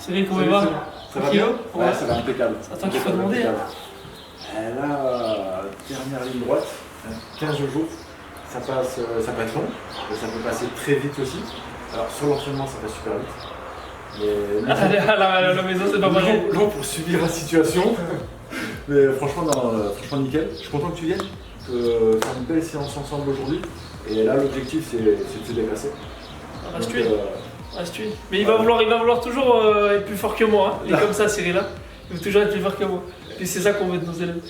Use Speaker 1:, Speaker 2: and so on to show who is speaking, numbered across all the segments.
Speaker 1: Cyril, comment il va?
Speaker 2: Ça va bien?
Speaker 1: Ouais,
Speaker 2: ça va impeccable.
Speaker 1: C'est à toi qu'il faut demander.
Speaker 2: Là, dernière ligne droite, 15 jours, ça peut être long, mais ça peut passer très vite aussi. Alors sur l'entraînement, ça passe super vite. Mais
Speaker 1: À la maison, c'est pas pareil.
Speaker 2: long pour subir la situation. Mais franchement, nickel. Je suis content que tu viennes, faire une belle séance ensemble aujourd'hui. Et là, l'objectif, c'est de se dépasser.
Speaker 1: On va se tuer. On va se tuer. Mais il va vouloir toujours être plus fort que moi. Hein. Il est comme ça, Cyril. Hein. Il veut toujours être plus fort que moi. Et c'est ça qu'on veut de nos élèves.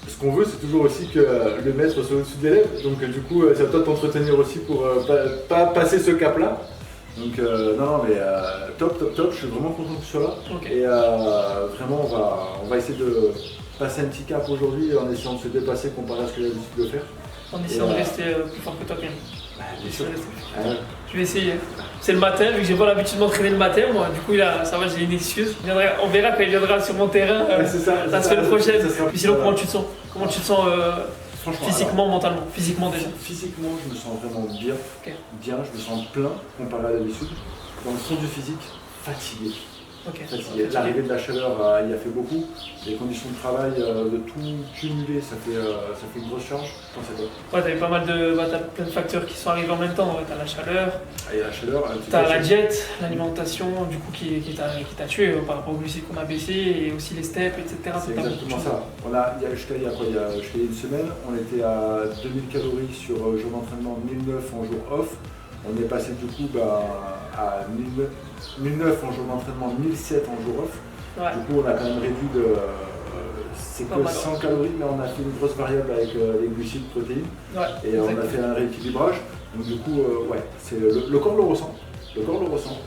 Speaker 2: Ce qu'on veut, c'est toujours aussi que le maître soit au-dessus de l'élève. Donc du coup, c'est à toi de t'entretenir aussi pour pas passer ce cap-là. Donc non, mais top. Je suis vraiment content que tu sois là.
Speaker 1: Okay.
Speaker 2: Et vraiment, on va essayer de passer un petit cap aujourd'hui en essayant de se dépasser comparé à ce que j'ai l'habitude de faire.
Speaker 1: En essayant de rester plus fort que toi quand même.
Speaker 2: Bien sûr.
Speaker 1: Je vais essayer. C'est le matin, vu que j'ai pas l'habitude de m'entraîner le matin, moi. Du coup, ça va, j'ai une excuse. On verra quand il viendra sur mon terrain.
Speaker 2: C'est ça.
Speaker 1: La semaine prochaine. Puis sinon, comment tu te sens?
Speaker 2: Franchement,
Speaker 1: physiquement, mentalement? Physiquement déjà.
Speaker 2: Physiquement, je me sens vraiment bien.
Speaker 1: Okay.
Speaker 2: Bien, je me sens plein comparé à d'habitude. Dans le fond du physique, fatigué.
Speaker 1: Okay.
Speaker 2: L'arrivée de la chaleur, il a fait beaucoup. Les conditions de travail, de tout cumuler, ça fait une grosse charge. Je pense à toi.
Speaker 1: Ouais, t'as eu pas mal t'as plein de facteurs qui sont arrivés en même temps. Ouais, t'as la chaleur.
Speaker 2: Il y a la chaleur.
Speaker 1: T'as la diète, l'alimentation, du coup, qui t'a tué par rapport aux glucides qu'on a baissé, et aussi les steps, etc.
Speaker 2: C'est exactement ça. Jusqu'à il y a une semaine, on était à 2000 calories sur jour d'entraînement, 1009 en jour off. On est passé du coup à 1009 en jour d'entraînement, 1007 en jour off.
Speaker 1: Ouais.
Speaker 2: Du coup, on a quand même réduit de. C'est que 100 calories, mais on a fait une grosse variable avec les glucides, protéines.
Speaker 1: Ouais,
Speaker 2: et on a fait un rééquilibrage. Donc, du coup, c'est le corps le ressent. Le corps le ressent.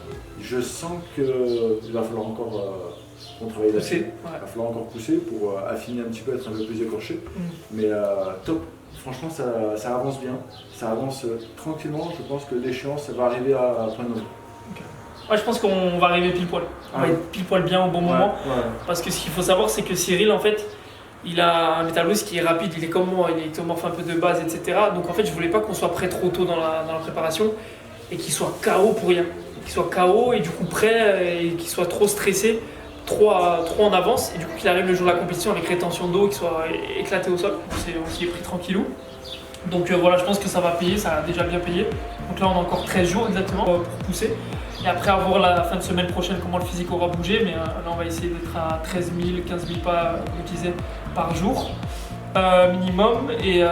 Speaker 2: Je sens qu'il va falloir encore qu'on travaille là-dessus.
Speaker 1: Ouais.
Speaker 2: Il va falloir encore pousser pour affiner un petit peu, être un peu plus écorché. Mais top. Franchement, ça avance bien, ça avance tranquillement. Je pense que l'échéance va arriver à prendre nos.
Speaker 1: Okay. Ouais, je pense qu'on va arriver pile poil. On va être pile poil bien au bon moment.
Speaker 2: Ouais.
Speaker 1: Parce que ce qu'il faut savoir, c'est que Cyril, en fait, il a un métabolisme qui est rapide. Il est comme moi, il est un peu de base, etc. Donc en fait, je voulais pas qu'on soit prêt trop tôt dans la préparation et qu'il soit KO pour rien. Qu'il soit KO et du coup prêt et qu'il soit trop stressé, trop en avance, et du coup qu'il arrive le jour de la compétition avec rétention d'eau, qu'il soit éclaté au sol. On s'y est pris tranquillou. Donc voilà, je pense que ça va payer, ça a déjà bien payé. Donc là on a encore 13 jours exactement pour pousser. Et après à voir la fin de semaine prochaine comment le physique aura bougé, mais là on va essayer d'être à 13 000, 15 000 pas utilisés par jour. Minimum, et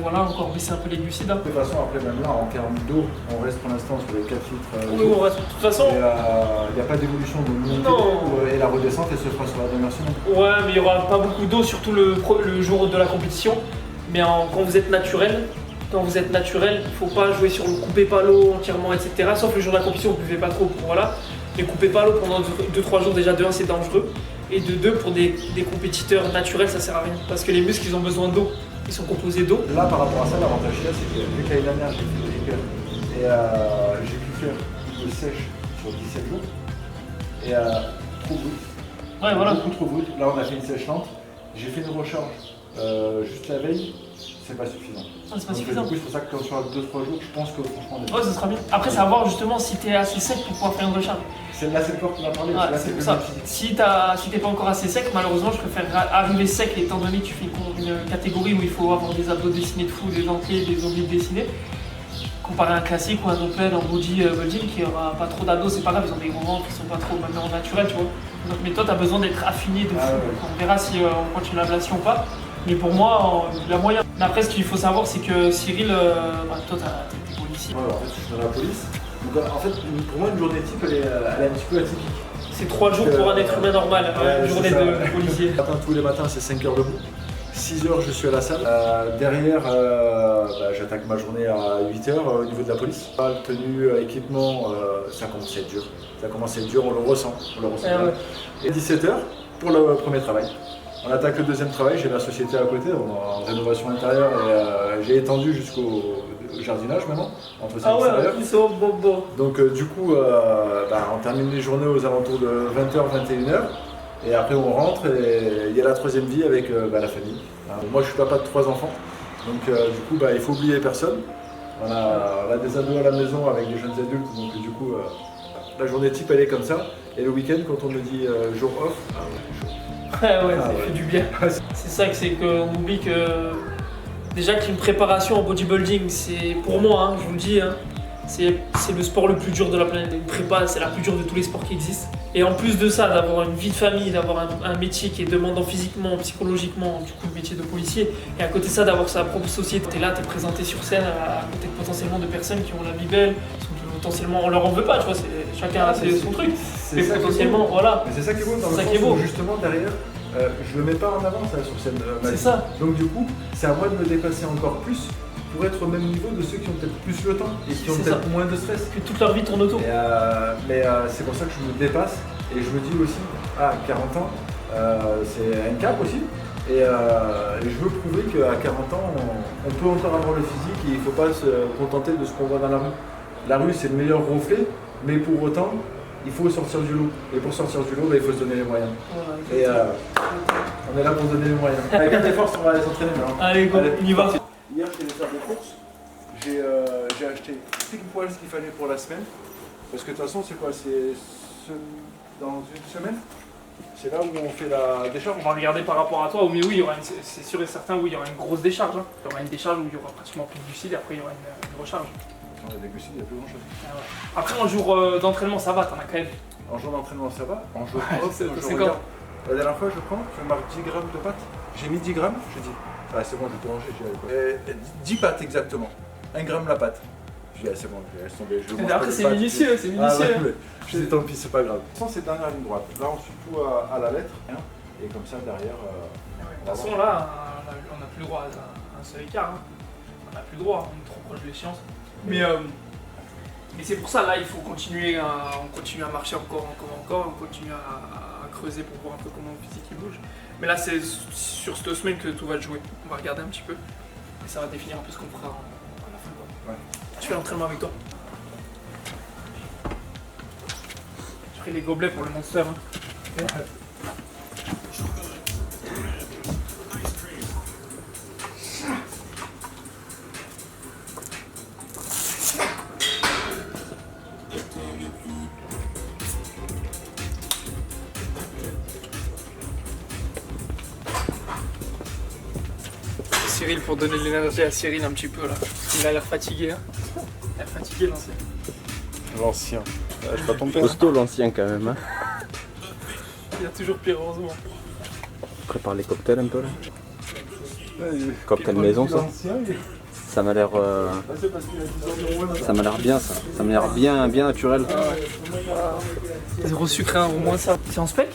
Speaker 1: voilà, encore baisser un peu les glucides.
Speaker 2: De toute façon, après, même là, en termes d'eau, on reste pour l'instant sur les 4 litres.
Speaker 1: Oui, on reste de toute façon.
Speaker 2: Il n'y a pas d'évolution de montée et la redescente, elle se fera sur la dernière semaine.
Speaker 1: Ouais, mais il n'y aura pas beaucoup d'eau, surtout le jour de la compétition. Mais quand vous êtes naturel, il ne faut pas jouer sur le coupez pas l'eau entièrement, etc. Sauf le jour de la compétition, vous ne buvez pas trop. Voilà. Mais coupez pas l'eau pendant 2-3 jours, déjà de 1, c'est dangereux. Et de 2, pour des compétiteurs naturels, ça sert à rien. Parce que les muscles, ils ont besoin d'eau. Ils sont composés d'eau.
Speaker 2: Là, par rapport à ça, l'avantage qu'il y a, c'est que vu qu'à l'année dernière, j'ai fait des hyper. Et j'ai pu faire une sèche sur 17 jours. Et trop brut.
Speaker 1: Ouais, voilà.
Speaker 2: Beaucoup trop brut. Là, on a fait une sèche lente. J'ai fait une recharge juste la veille. C'est pas suffisant.
Speaker 1: Ah, c'est pas suffisant.
Speaker 2: Du coup, c'est pour ça que quand sur 2-3 jours, je pense que franchement.
Speaker 1: Ouais, ça sera bien. Après, c'est à voir justement si tu es assez sec pour pouvoir faire une recharge.
Speaker 2: Là, c'est le corps qui m'a parlé.
Speaker 1: Ouais, c'est pour ça. Si t'es pas encore assez sec, malheureusement, je préfère arriver sec, étant donné que tu fais une catégorie où il faut avoir des abdos dessinés de fou, des dentelés, des obliques dessinés. Comparé à un classique ou un open en bodybuilding qui aura pas trop d'abdos, c'est pas grave, ils ont des gros ventres qui sont pas trop maintenant naturels, tu vois. Donc, mais toi, t'as besoin d'être affiné de fou. Ouais. On verra si on continue l'ablation ou pas. Mais pour moi, il y a moyen. Mais après, ce qu'il faut savoir, c'est que Cyril, toi, t'es policier.
Speaker 2: Ouais, en fait, je suis dans la police. Donc, en fait, pour moi, une journée type, elle est un petit peu atypique.
Speaker 1: C'est 3 jours pour un être humain normal, une journée de policier.
Speaker 2: Tous les matins, c'est 5 heures debout. 6 heures, je suis à la salle. Derrière, j'attaque ma journée à 8 heures au niveau de la police. Tenue, équipement, ça commence à être dur. Ça commence à être dur, on le ressent. Et 17 heures pour le premier travail. On attaque le deuxième travail, j'ai ma société à côté, on est en rénovation intérieure et j'ai étendu jusqu'au jardinage maintenant, entre ces extérieurs. Donc du coup, on termine les journées aux alentours de 20h, 21h. Et après on rentre et il y a la troisième vie avec la famille. Moi je suis papa de 3 enfants, donc du coup il faut oublier personne. On a des ados à la maison avec des jeunes adultes, donc du coup La journée type, elle est comme ça. Et le week-end, quand on me dit jour off, ah ouais, chaud.
Speaker 1: Ouais,
Speaker 2: Ah
Speaker 1: ça
Speaker 2: ouais.
Speaker 1: fait du bien. C'est ça que c'est qu'on oublie que déjà qu'une préparation en bodybuilding, c'est pour moi, hein, je vous le dis, hein, c'est le sport le plus dur de la planète. Une prépa, c'est la plus dure de tous les sports qui existent. Et en plus de ça, d'avoir une vie de famille, d'avoir un métier qui est demandant physiquement, psychologiquement, du coup le métier de policier, et à côté de ça, d'avoir sa propre société. T'es là, t'es présenté sur scène à côté potentiellement de personnes qui ont la vie belle, potentiellement on leur en veut pas, tu vois, chacun a son truc.
Speaker 2: C'est
Speaker 1: Mais
Speaker 2: ça qui est
Speaker 1: potentiellement,
Speaker 2: beau.
Speaker 1: voilà.
Speaker 2: Mais c'est ça qui est beau dans
Speaker 1: C'est
Speaker 2: le
Speaker 1: ça qui est
Speaker 2: sens
Speaker 1: beau.
Speaker 2: où justement derrière, je le mets pas en avant ça sur scène.
Speaker 1: C'est ça.
Speaker 2: Donc du coup, c'est à moi de me dépasser encore plus pour être au même niveau de ceux qui ont peut-être plus le temps et qui ont
Speaker 1: C'est
Speaker 2: peut-être
Speaker 1: ça.
Speaker 2: moins de stress.
Speaker 1: Que toute leur vie tourne autour.
Speaker 2: Mais c'est pour ça que je me dépasse et je me dis aussi, 40 ans, c'est un cap aussi. Et je veux prouver qu'à 40 ans, on peut encore avoir le physique et il ne faut pas se contenter de ce qu'on voit dans la rue. La rue, c'est le meilleur reflet, mais pour autant, il faut sortir du lot. Et pour sortir du lot, il faut se donner les moyens.
Speaker 1: Voilà.
Speaker 2: Et on est là pour se donner les moyens. Avec des forces, on va aller s'entraîner maintenant.
Speaker 1: Allez, go, on y va.
Speaker 2: Hier, j'étais allé faire des courses. J'ai acheté pile poil ce qu'il fallait pour la semaine. Parce que de toute façon, c'est quoi? Dans une semaine, c'est là où on fait la décharge.
Speaker 1: On va regarder par rapport à toi, mais oui, c'est sûr et certain, oui, il y aura une grosse décharge. Hein. Il y aura une décharge où il y aura pratiquement plus de glucides et après il y aura une recharge.
Speaker 2: Il y a des glucides, il n'y a plus grand chose.
Speaker 1: Ah ouais. Après, en jour d'entraînement, ça va, t'en as quand même.
Speaker 2: En jour d'entraînement, ça va. En jour
Speaker 1: Ouais,
Speaker 2: off,
Speaker 1: c'est
Speaker 2: je
Speaker 1: quand
Speaker 2: regarde. La dernière fois, je prends, je marque 10 grammes de pâtes. J'ai mis 10 grammes, je dis, c'est bon, je vais tout manger. J'y allais pas. 10 pâtes exactement. 1 gramme la pâte. Je dis, c'est bon, je laisse tomber. Je mange
Speaker 1: Et après,
Speaker 2: pas de
Speaker 1: c'est
Speaker 2: pâtes.
Speaker 1: minutieux, c'est minutieux.
Speaker 2: Ah ouais, je dis, tant pis, c'est pas grave. Sans cette dernière ligne droite. Là, on suit tout à la lettre. Et comme ça, derrière.
Speaker 1: De toute façon, là, on n'a plus le droit à un seul écart. Hein. On n'a plus le droit, on est trop proche de l'échéance. Mais c'est pour ça, là, il faut continuer à marcher encore, on continue à creuser pour voir un peu comment le physique il bouge. Mais là, c'est sur cette semaine que tout va jouer. On va regarder un petit peu et ça va définir un peu ce qu'on fera à la fin. Quoi.
Speaker 2: Ouais.
Speaker 1: Je fais l'entraînement avec toi. Je ferai les gobelets pour le monster. Hein. Cyril, pour donner de l'énergie à Cyril un petit peu là. Il a l'air fatigué. Hein. Il a l'air fatigué l'ancien.
Speaker 2: L'ancien. Je pas ton père.
Speaker 3: Costaud l'ancien quand même. Hein.
Speaker 1: Il y a toujours pire, heureusement.
Speaker 3: Prépare les cocktails un peu là. Cocktail maison ça. Ça m'a l'air ça m'a l'air bien ça. Ça m'a l'air bien naturel.
Speaker 1: Zéro sucré, hein, au moins ça. C'est en spec?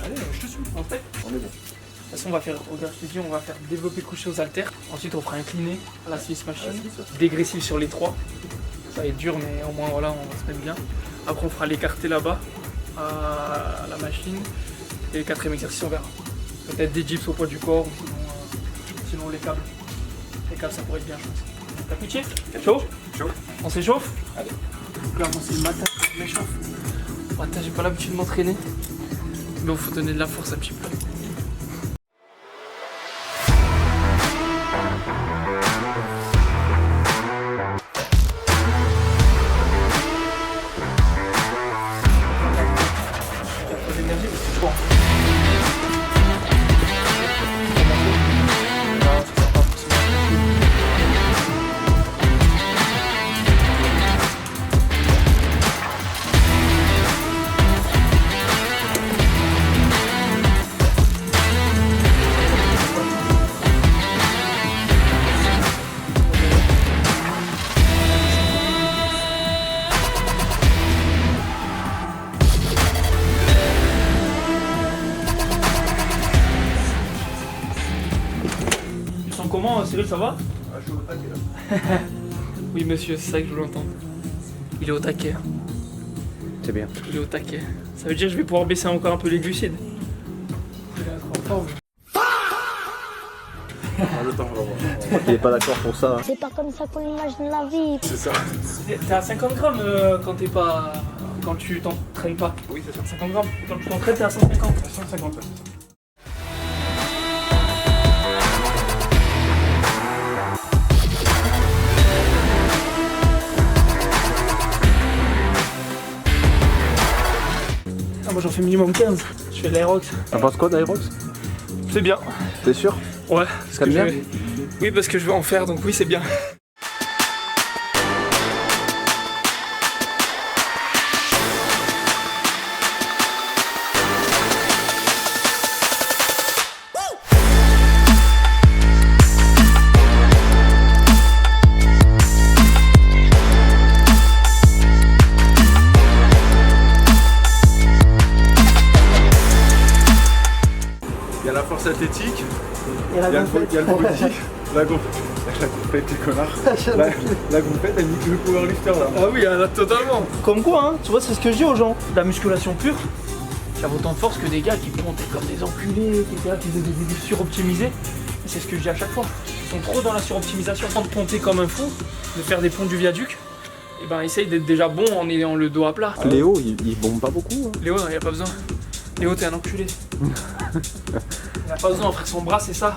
Speaker 1: Allez, je te suis. En spec?
Speaker 2: On est bon.
Speaker 1: De toute façon, on va faire, regarde, je te dis, on va faire développer couché aux haltères. Ensuite, on fera incliner à la Swiss machine. Dégressif sur les 3. Ça va être dur, mais au moins, voilà, on va se mettre bien. Après, on fera l'écarté là-bas, à la machine. Et le 4e exercice, on verra. Peut-être des dips au poids du corps, ou sinon les câbles. Les câbles, ça pourrait être bien, je pense. T'as pitié? Chaud?
Speaker 2: Chaud.
Speaker 1: On s'échauffe?
Speaker 2: Allez.
Speaker 1: Regarde, moi, c'est le matin, je m'échauffe. Le matin, j'ai pas l'habitude de m'entraîner. Mais il faut donner de la force un petit peu. Comment, Cyril, ça va?
Speaker 2: Je suis au taquet là.
Speaker 1: Oui, monsieur, c'est ça que je voulais entendre. Il est au taquet.
Speaker 3: C'est bien.
Speaker 1: Il est au taquet. Ça veut dire que je vais pouvoir baisser encore un peu les glucides. Il va être en forme.
Speaker 2: Le temps, on va voir.
Speaker 3: Il est pas d'accord pour ça. Hein.
Speaker 4: C'est pas comme ça qu'on imagine la vie.
Speaker 2: C'est ça.
Speaker 1: T'es à 50 grammes quand t'es pas. Quand tu t'entraînes pas.
Speaker 2: Oui, c'est ça.
Speaker 1: 50 grammes. Quand tu t'entraînes, t'es à 150.
Speaker 2: 150.
Speaker 1: Ah, moi j'en fais minimum 15. Je fais de l'aérox.
Speaker 3: T'en penses quoi d'Aerox?
Speaker 1: C'est bien.
Speaker 3: T'es sûr?
Speaker 1: Ouais. Parce que
Speaker 3: bien
Speaker 1: Oui, parce que je vais en faire, donc oui, c'est bien.
Speaker 2: Il y a la force athlétique,
Speaker 1: Et la
Speaker 2: il y a le
Speaker 1: gonflette.
Speaker 2: body, la gonflette, les connards. La gonflette, elle nique le powerlifter là.
Speaker 1: Ah oui, là, totalement. Comme quoi, hein, tu vois, c'est ce que je dis aux gens. La musculation pure, ça a autant de force que des gars qui montaient comme des enculés, qui faisaient des suroptimisés. Et c'est ce que je dis à chaque fois. Ils sont trop dans la suroptimisation, sans de ponter comme un fou, de faire des ponts du viaduc. Et ben, essaye d'être déjà bon en ayant le dos à plat.
Speaker 3: Léo, il bombe pas beaucoup. Hein.
Speaker 1: Léo, non, il a pas besoin. Léo, t'es un enculé. Il a pas besoin, frère, son bras, c'est ça.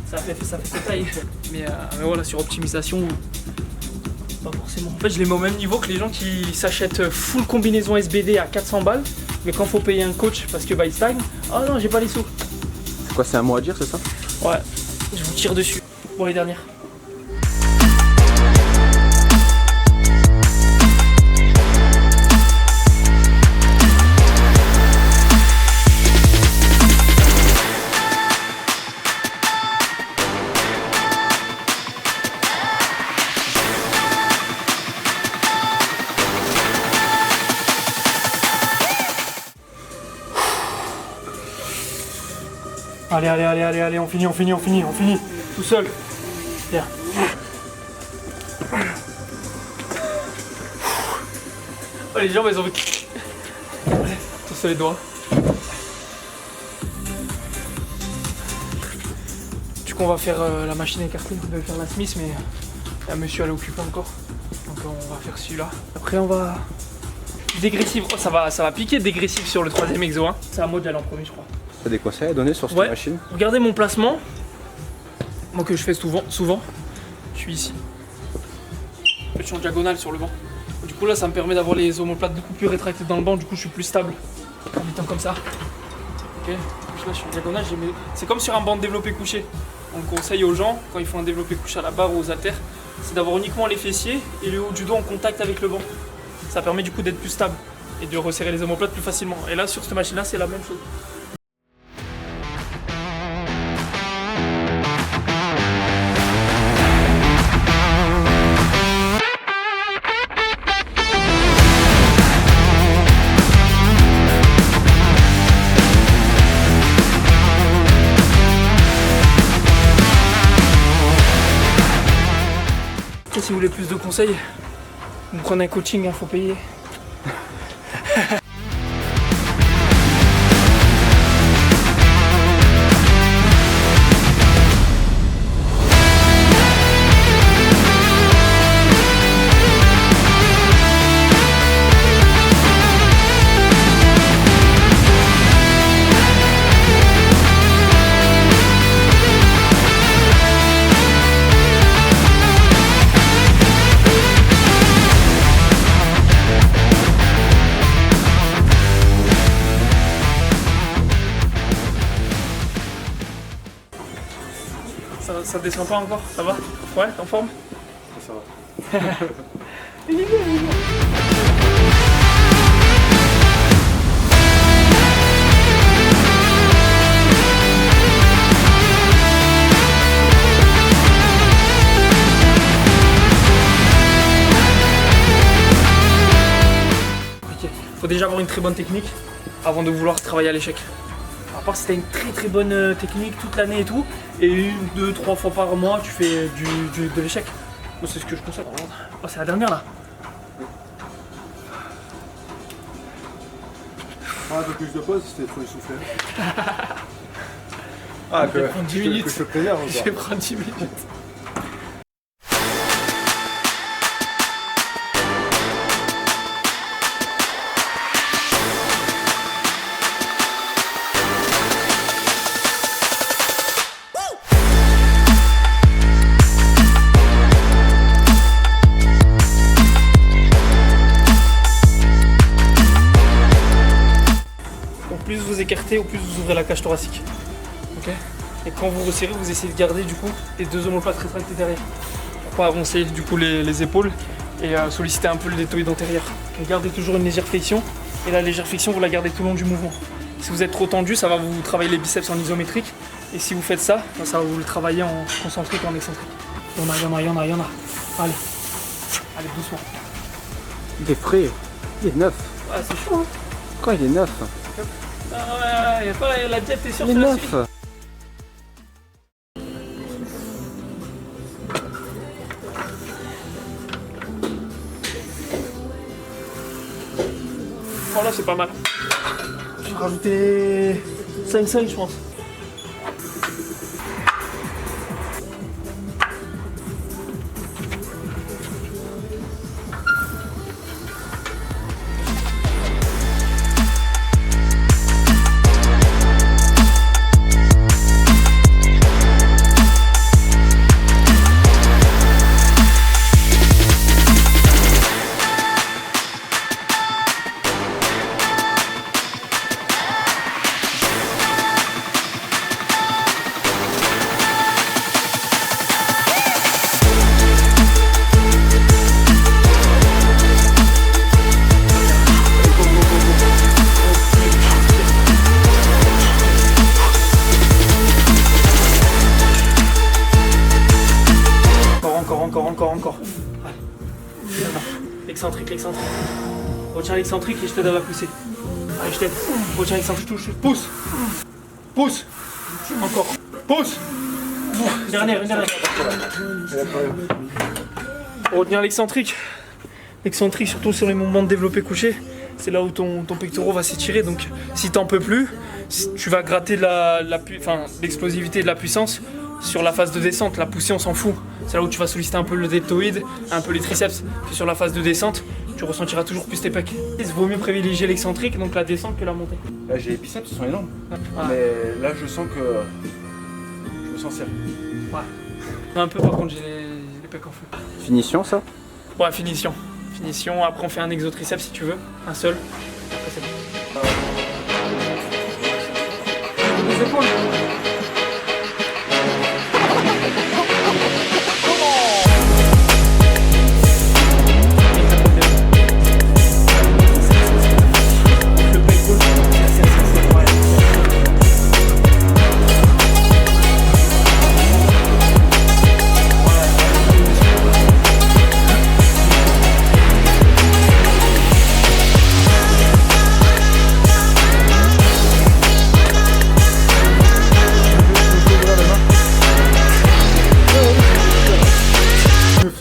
Speaker 1: Ça fait sa taille. Mais voilà, sur optimisation, pas forcément. En fait, je les mets au même niveau que les gens qui s'achètent full combinaison SBD à 400 balles. Mais quand faut payer un coach parce que il stagne, oh non, j'ai pas les sous.
Speaker 3: C'est quoi, c'est un mot à dire, c'est ça?
Speaker 1: Ouais, je vous tire dessus. Bon, les dernières. Allez, on finit. Tout seul. Viens. Oh, les jambes, elles ont... Allez, tous sur les doigts. Du coup, on va faire la machine écartée. On devait faire la Smith, mais la monsieur, elle est occupée encore. Donc, on va faire celui-là. Après, on va... Dégressif. Oh, ça va piquer dégressif sur le troisième exo. Hein. C'est à moi d'y aller en premier, je crois.
Speaker 3: T'as des conseils à donner sur cette machine?
Speaker 1: Regardez mon placement. Moi que je fais souvent. Je suis ici. Je suis en diagonale sur le banc. Du coup là ça me permet d'avoir les omoplates beaucoup plus rétractées dans le banc. Du coup je suis plus stable en étant comme ça. Ok. Là je suis en diagonale. C'est comme sur un banc de développé couché. On conseille aux gens quand ils font un développé couché à la barre ou aux haltères, c'est d'avoir uniquement les fessiers et le haut du dos en contact avec le banc. Ça permet du coup d'être plus stable et de resserrer les omoplates plus facilement. Et là sur cette machine là c'est la même chose. Si vous voulez plus de conseils, vous prenez un coaching, il faut payer. Ça descend pas encore, ça va? Ouais, t'es en forme?
Speaker 2: Ça va.
Speaker 1: Il est bien. Ok, faut déjà avoir une très bonne technique avant de vouloir travailler à l'échec. À part si t'as une très bonne technique toute l'année et tout, et 1, 2, 3 fois par mois tu fais de l'échec. Moi c'est ce que je conseille. Oh, c'est la dernière là.
Speaker 2: Un peu plus de pause, c'était trop essoufflé.
Speaker 1: Je vais prendre 10 minutes.
Speaker 2: Que je te préviens encore.
Speaker 1: Je vais prendre 10 minutes. plus vous écartez, au plus vous ouvrez la cage thoracique. Ok. Et quand vous resserrez, vous essayez de garder du coup les deux omoplates rétractées derrière. Pour pas avancer du coup les épaules et solliciter un peu le deltoïde antérieur. Donc gardez toujours une légère flexion et la légère flexion vous la gardez tout le long du mouvement. Si vous êtes trop tendu, ça va vous travailler les biceps en isométrique. Et si vous faites ça, ça va vous le travailler en concentrique et en excentrique. Il y en a. Allez, doucement.
Speaker 3: Il est frais, il est neuf.
Speaker 1: Ah, c'est chaud, hein.
Speaker 3: Quand il est neuf?
Speaker 1: Ah ouais, la jet, t'es sûr
Speaker 3: Il est
Speaker 1: que
Speaker 3: neuf.
Speaker 1: Oh là, c'est pas mal. Je vais rajouter 5 je pense. Encore. Allez. L'excentrique. Retiens l'excentrique et je t'aide à la pousser. Allez, je t'aide. Retiens l'excentrique, touche. Pousse. Encore. Pousse. Une dernière. Retiens l'excentrique. L'excentrique, surtout sur les mouvements de développé couché, c'est là où ton pectoral va s'étirer. Donc, si t'en peux plus, tu vas gratter l'explosivité et de la puissance sur la phase de descente. La poussée, on s'en fout. C'est là où tu vas solliciter un peu le deltoïde, un peu les triceps. Puis sur la phase de descente, tu ressentiras toujours plus tes pecs. Il vaut mieux privilégier l'excentrique, donc la descente, que la montée.
Speaker 2: Là, j'ai les biceps, ils sont énormes.
Speaker 1: Ouais.
Speaker 2: Mais là, je sens que je me sens serré.
Speaker 1: Ouais. Un peu, par contre, j'ai les pecs en feu.
Speaker 3: Finition, ça?
Speaker 1: Ouais, finition. Après, on fait un exotriceps si tu veux. Un seul. Après, c'est bon. Les épaules.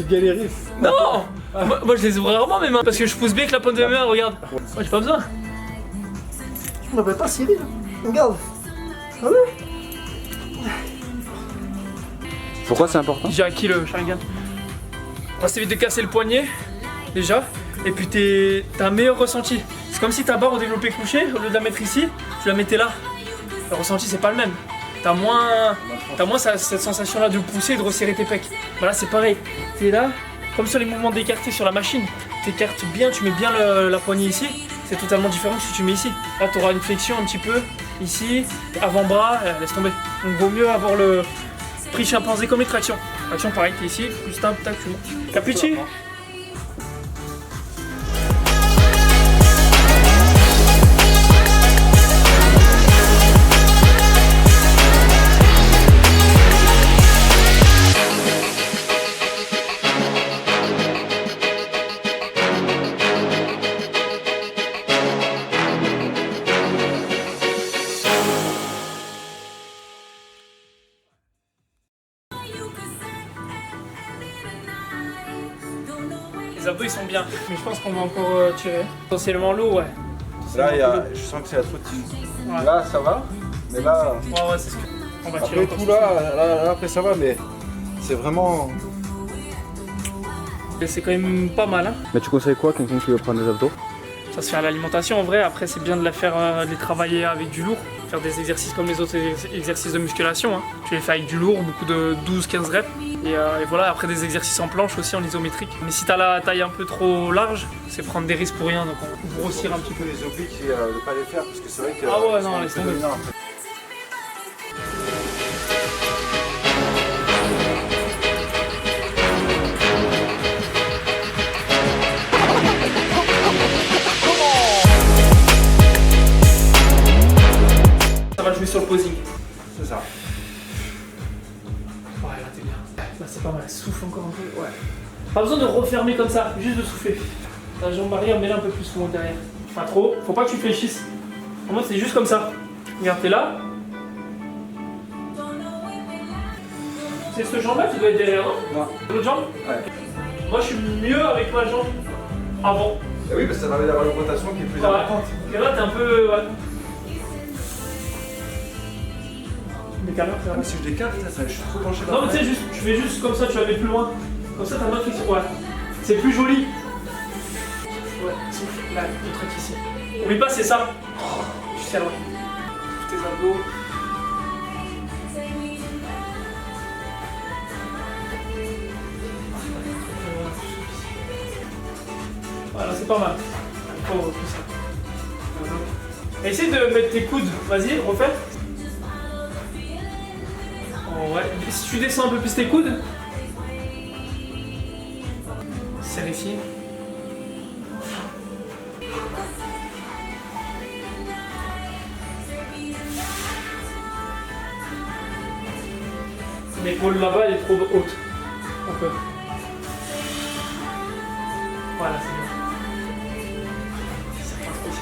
Speaker 2: Galérer.
Speaker 1: Non, moi je les ouvre rarement mes mains parce que je pousse bien avec la pointe de mes mains, regarde. Moi j'ai pas besoin.
Speaker 5: Je m'appelle pas Cyril. Regarde. Ah ouais.
Speaker 3: Pourquoi c'est important?
Speaker 1: J'ai acquis le Sharingan. Ça t'évite de casser le poignet déjà. Et puis t'as un meilleur ressenti. C'est comme si ta barre au développé couché, au lieu de la mettre ici, tu la mettais là. Le ressenti c'est pas le même. T'as moins cette sensation là de pousser et de resserrer tes pecs. Voilà, c'est pareil. T'es là, comme sur les mouvements d'écarté sur la machine. T'écartes bien, tu mets bien la poignée ici. C'est totalement différent que si tu mets ici. Là, t'auras une flexion un petit peu ici, avant-bras, laisse tomber. Donc, vaut mieux avoir le prix chimpanzé comme les tractions. Traction, pareil, t'es ici, juste un tac, tu montes. Capucci? Les abdos ils sont bien, mais je pense qu'on va encore tirer. Potentiellement lourd, ouais.
Speaker 2: Là, je sens que c'est la trop de...
Speaker 1: Ouais.
Speaker 2: Là, ça va, mais là...
Speaker 1: Ouais, c'est ce qu'on va tirer.
Speaker 2: Après tout, là, après ça va, mais c'est vraiment...
Speaker 1: C'est quand même pas mal, hein.
Speaker 3: Mais tu conseilles quoi à quelqu'un qui veut prendre des abdos?
Speaker 1: Ça se fait à l'alimentation en vrai, après c'est bien de de les travailler avec du lourd, faire des exercices comme les autres exercices de musculation, hein. Tu les fais avec du lourd, beaucoup de 12-15 reps, Et voilà, après des exercices en planche aussi, en isométrique. Mais si t'as la taille un peu trop large, c'est prendre des risques pour rien, donc on grossir un petit peu.
Speaker 2: Les obliques de ne pas les faire parce que c'est vrai que.
Speaker 1: Ah ouais, non, laisse tomber. Ça va jouer sur le posing.
Speaker 2: C'est ça.
Speaker 1: Ouais, là t'es bien. Là c'est pas mal. Souffle encore un peu. Ouais. Pas besoin de refermer comme ça, juste de souffler. La jambe arrière, mets-la un peu plus loin derrière. Pas trop. Faut pas que tu fléchisses. En mode c'est juste comme ça. Regarde, t'es là. C'est cette jambe-là qui doit être derrière, non?
Speaker 2: Non.
Speaker 1: L'autre jambe?
Speaker 2: Ouais.
Speaker 1: Moi je suis mieux avec ma jambe avant.
Speaker 2: Et oui, parce que ça permet d'avoir une rotation qui est plus importante.
Speaker 1: Et là t'es un peu. Ouais. Décale,
Speaker 2: Ah, mais si je décale, je suis trop penché.
Speaker 1: non mais tu sais, juste, tu fais juste comme ça, tu la mets plus loin. Comme ça, t'as moins de friction. Ouais. C'est plus joli. Ouais, souffle. Là, le truc ici. Oublie pas, c'est ça. Tu serres loin. Souffle tes abdos. Voilà, c'est pas mal. Oh, plus ça. Essaye de mettre tes coudes. Vas-y, refais. Oh, ouais. Si tu descends un peu plus tes coudes. Serre ici. L'épaule là-bas, elle est trop haute. Un peu. Voilà, c'est bien. C'est pas trop.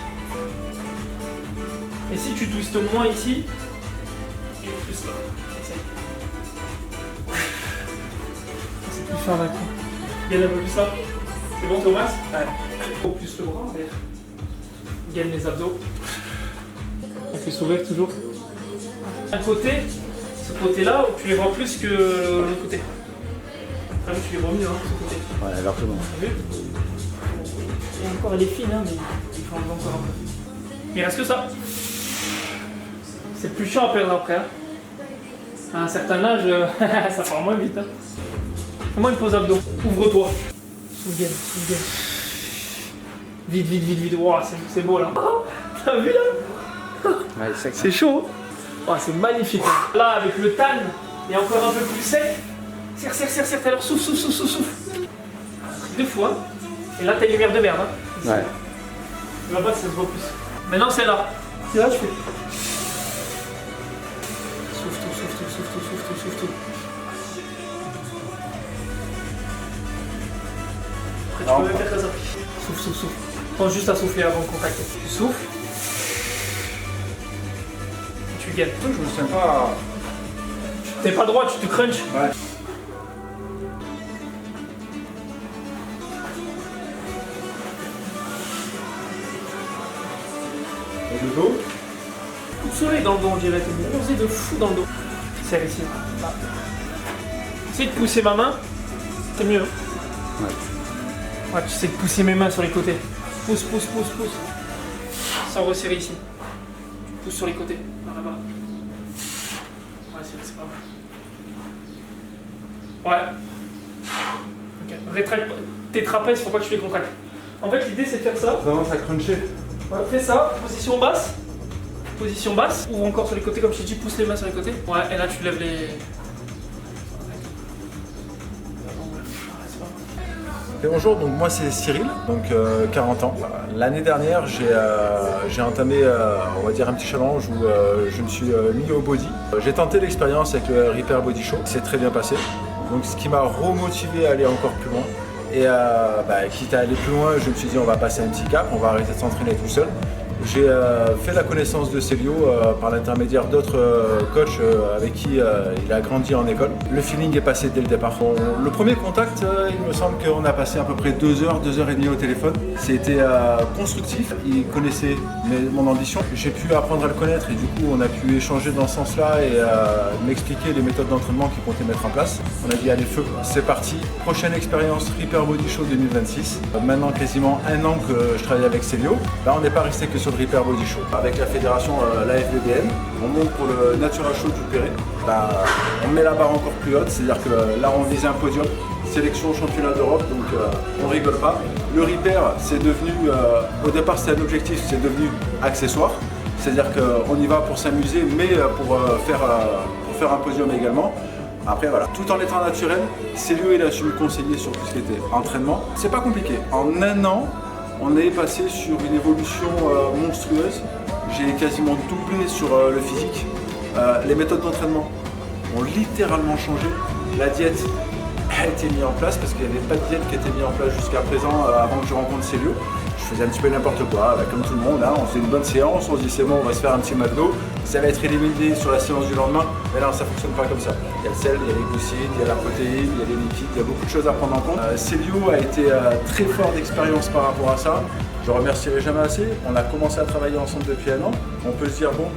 Speaker 1: Et si tu twistes moins ici, et plus là. Essaye. C'est plus fin d'un coup. Gagne un peu plus là. C'est bon, Thomas? Ouais. Faut plus le bras en l'air. Gagne les abdos. On fait s'ouvrir toujours. Un côté, ce côté-là, tu les vois plus que l'autre côté. Ah oui, tu les vois mieux, hein, ce côté.
Speaker 3: Ouais, largement.
Speaker 1: T'as vu? Et encore, elle est fine, hein, mais il faut enlever encore un peu. Il reste que ça. C'est plus chiant à perdre après. Hein. À un certain âge, ça part moins vite. Hein. Fais-moi une pause abdos. Ouvre-toi. Souviens. Vite, vite, vite, vite. Wow, c'est beau là. Oh, t'as vu là?
Speaker 3: Ouais,
Speaker 1: C'est chaud. Oh, c'est magnifique. Là, avec le tan et encore un peu plus sec. Serre. Alors souffle. Deux fois. Et là, t'as une lumière de merde. Hein.
Speaker 3: Ouais.
Speaker 1: Là-bas, ça se voit plus. Maintenant, c'est là. C'est là, je fais. Souffle tout. Après, tu peux même faire comme ça. Souffle. Pense juste à souffler avant de contacter. Tu souffles. Tu gagnes.
Speaker 2: Je me sens pas.
Speaker 1: T'es pas droit, tu te crunches.
Speaker 2: Ouais. Et le dos.
Speaker 1: Coup de soleil dans le dos, on dirait. T'es bronzé de fou dans le dos. Serre ici. Là. Essaye de pousser ma main. C'est mieux. Hein. Ouais, tu sais de pousser mes mains sur les côtés. Pousse. Sans resserrer ici. Tu pousses sur les côtés. Là-bas. Ouais, c'est pas mal. Ouais. Ok. Rétracte tes trapèzes, faut pas que tu les contractes. En fait, l'idée c'est de faire ça.
Speaker 2: Ça commence à cruncher.
Speaker 1: Ouais, fais ça, position basse. Ouvre encore sur les côtés comme je t'ai dit, pousse les mains sur les côtés. Ouais, et là tu lèves les.
Speaker 2: Et bonjour, donc moi c'est Cyril, donc 40 ans. L'année dernière j'ai entamé on va dire un petit challenge où je me suis mis au body. J'ai tenté l'expérience avec le Repair Body Show, c'est très bien passé. Donc ce qui m'a remotivé à aller encore plus loin. Et quitte à aller plus loin, je me suis dit on va passer un petit cap, on va arrêter de s'entraîner tout seul. J'ai fait la connaissance de Célio par l'intermédiaire d'autres coachs avec qui il a grandi en école. Le feeling est passé dès le départ. Le premier contact, il me semble qu'on a passé à peu près 2 heures, 2 heures et demie au téléphone. C'était constructif, il connaissait mon ambition. J'ai pu apprendre à le connaître et du coup on a pu échanger dans ce sens-là et m'expliquer les méthodes d'entraînement qu'il comptait mettre en place. On a dit allez feu, c'est parti. Prochaine expérience Repair Body Show 2026. Maintenant quasiment 1 an que je travaille avec Célio. Là on n'est pas resté que sur sur le Repair Body Show. Avec la fédération, la FBBN, on monte pour le Natural Show du Perret. On met la barre encore plus haute, c'est-à-dire que là on vise un podium, sélection championnat d'Europe, donc on rigole pas. Le Repair, c'est devenu, au départ c'était un objectif, c'est devenu accessoire. C'est-à-dire qu'on y va pour s'amuser, mais pour faire un podium également. Après voilà, tout en étant naturel, Célio il a su me conseiller sur tout ce qui était entraînement. C'est pas compliqué. En un an, on est passé sur une évolution monstrueuse. J'ai quasiment doublé sur le physique. Les méthodes d'entraînement ont littéralement changé. La diète a été mise en place parce qu'il n'y avait pas de diète qui était mise en place jusqu'à présent avant que je rencontre Célio. Je faisais un petit peu n'importe quoi, comme tout le monde, hein. On faisait une bonne séance, on se dit c'est bon, on va se faire un petit McDo, ça va être éliminé sur la séance du lendemain, mais non, ça ne fonctionne pas comme ça. Il y a le sel, il y a les glucides, il y a la protéine, il y a les liquides, il y a beaucoup de choses à prendre en compte. Célio a été très fort d'expérience par rapport à ça, je ne remercierai jamais assez. On a commencé à travailler ensemble depuis un an, on peut se dire bon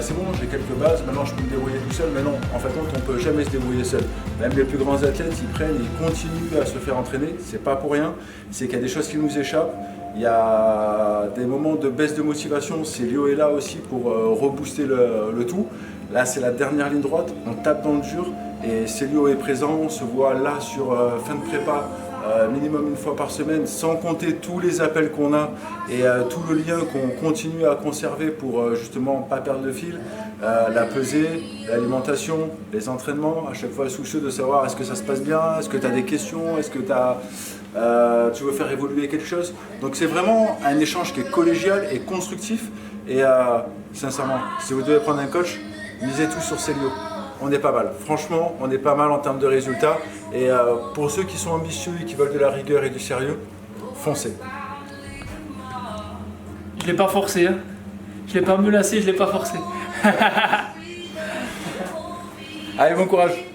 Speaker 2: c'est bon, j'ai quelques bases, maintenant je peux me débrouiller tout seul, mais non, en fait on ne peut jamais se débrouiller seul. Même les plus grands athlètes, ils prennent, ils continuent à se faire entraîner, c'est pas pour rien, c'est qu'il y a des choses qui nous échappent. Il y a des moments de baisse de motivation, Célio est là aussi pour rebooster le tout. Là c'est la dernière ligne droite, on tape dans le dur et Célio est présent, on se voit là sur fin de prépa, minimum une fois par semaine, sans compter tous les appels qu'on a et tout le lien qu'on continue à conserver pour justement pas perdre le fil, la pesée, l'alimentation, les entraînements, à chaque fois soucieux de savoir est-ce que ça se passe bien, est-ce que tu as des questions, est-ce que tu veux faire évoluer quelque chose. Donc c'est vraiment un échange qui est collégial et constructif et sincèrement, si vous devez prendre un coach, misez tout sur Célio. On est pas mal, franchement on est pas mal en termes de résultats et pour ceux qui sont ambitieux et qui veulent de la rigueur et du sérieux, foncez.
Speaker 1: Je l'ai pas forcé, hein. Je l'ai pas menacé, je l'ai pas forcé.
Speaker 2: Allez, bon courage.